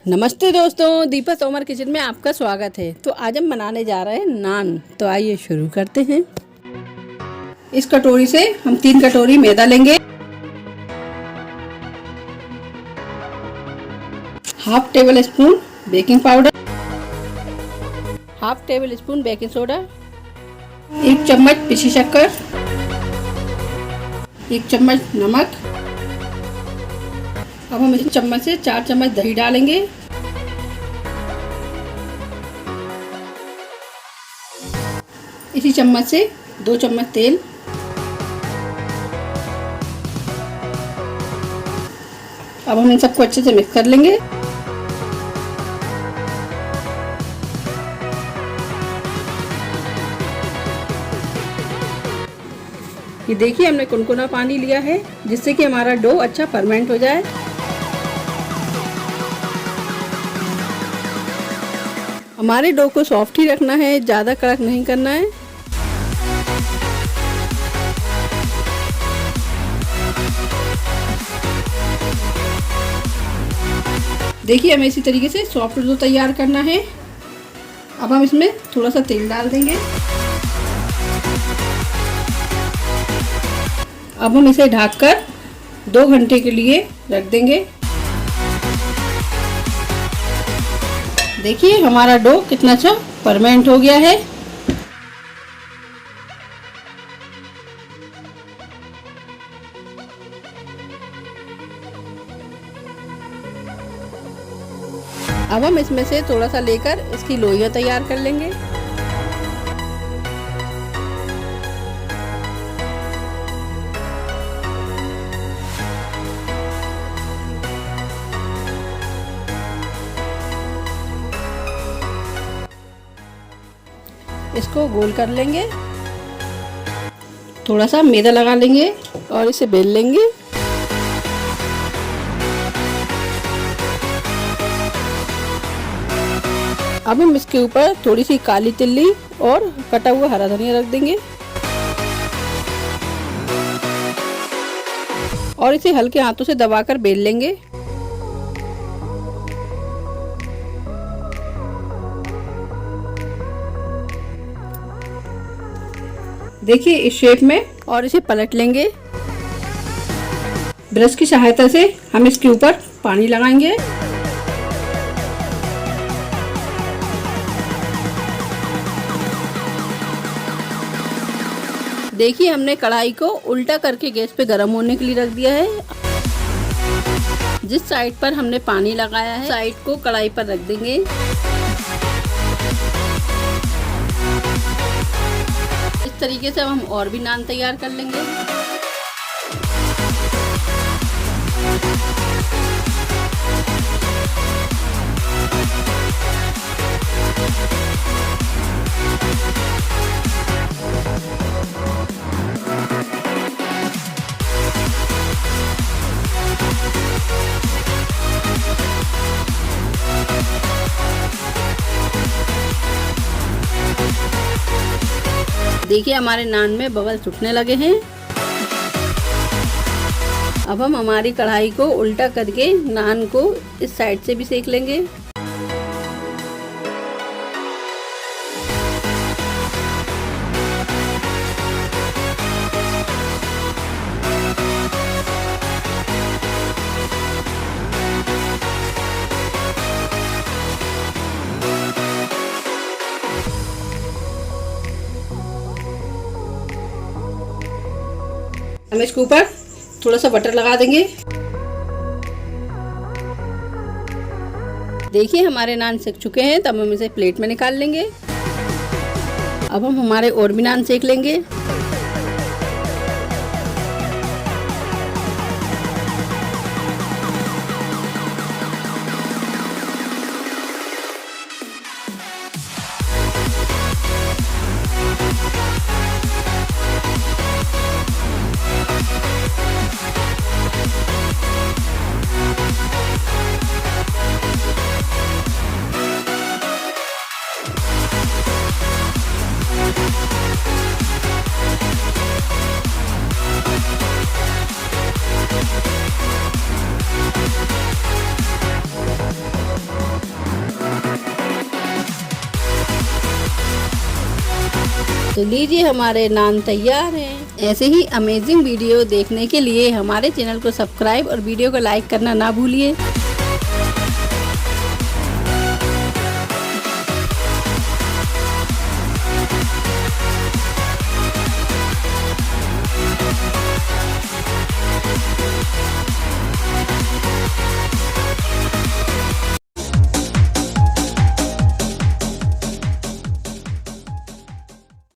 नमस्ते दोस्तों, दीपा तोमर किचन में आपका स्वागत है। तो आज हम बनाने जा रहे हैं नान। तो आइए शुरू करते हैं। इस कटोरी से हम 3 कटोरी मैदा लेंगे, half table spoon baking powder, half table spoon baking soda, 1 चम्मच पिसी शक्कर, 1 चम्मच नमक। अब हम इस चम्मच से 4 चम्मच दही डालेंगे। इसी चम्मच से 2 चम्मच तेल, अब हम इन सबको अच्छे से मिक्स कर लेंगे। ये देखिए, हमने कुनकुना पानी लिया है जिससे कि हमारा डो अच्छा फर्मेंट हो जाए। हमारे डो को सॉफ्ट ही रखना है, ज़्यादा कड़क नहीं करना है। देखिए, हमें इसी तरीके से सॉफ्ट डो तैयार करना है। अब हम इसमें थोड़ा सा तेल डाल देंगे। अब हम इसे ढककर 2 घंटे के लिए रख देंगे। देखिए, हमारा डो कितना अच्छा फर्मेंट हो गया है। अब हम इसमें से थोड़ा सा लेकर इसकी लोइयां तैयार कर लेंगे। इसको गोल कर लेंगे, थोड़ा सा मैदा लगा लेंगे और इसे बेल लेंगे। अब हम इसके ऊपर थोड़ी सी काली तिल्ली और कटा हुआ हरा धनिया रख देंगे और इसे हल्के हाथों से दबाकर बेल लेंगे। देखिए, इस शेप में, और इसे पलट लेंगे। ब्रश की सहायता से हम इसके ऊपर पानी लगाएंगे। देखिए, हमने कढ़ाई को उल्टा करके गैस पे गर्म होने के लिए रख दिया है। जिस साइड पर हमने पानी लगाया है, साइड को कढ़ाई पर रख देंगे। इस तरीके से हम और भी नान तैयार कर लेंगे। देखिए, हमारे नान में बबल्स उठने लगे हैं। अब हम हमारी कढ़ाई को उल्टा करके नान को इस साइड से भी सेक लेंगे। हम इसके ऊपर थोड़ा सा बटर लगा देंगे। देखिए, हमारे नान सेक चुके हैं, तब हम इसे प्लेट में निकाल लेंगे। अब हम हमारे और भी नान सेक लेंगे। तो लीजिए हमारे नान तैयार हैं। ऐसे ही अमेजिंग वीडियो देखने के लिए हमारे चैनल को सब्सक्राइब और वीडियो को लाइक करना ना भूलिए।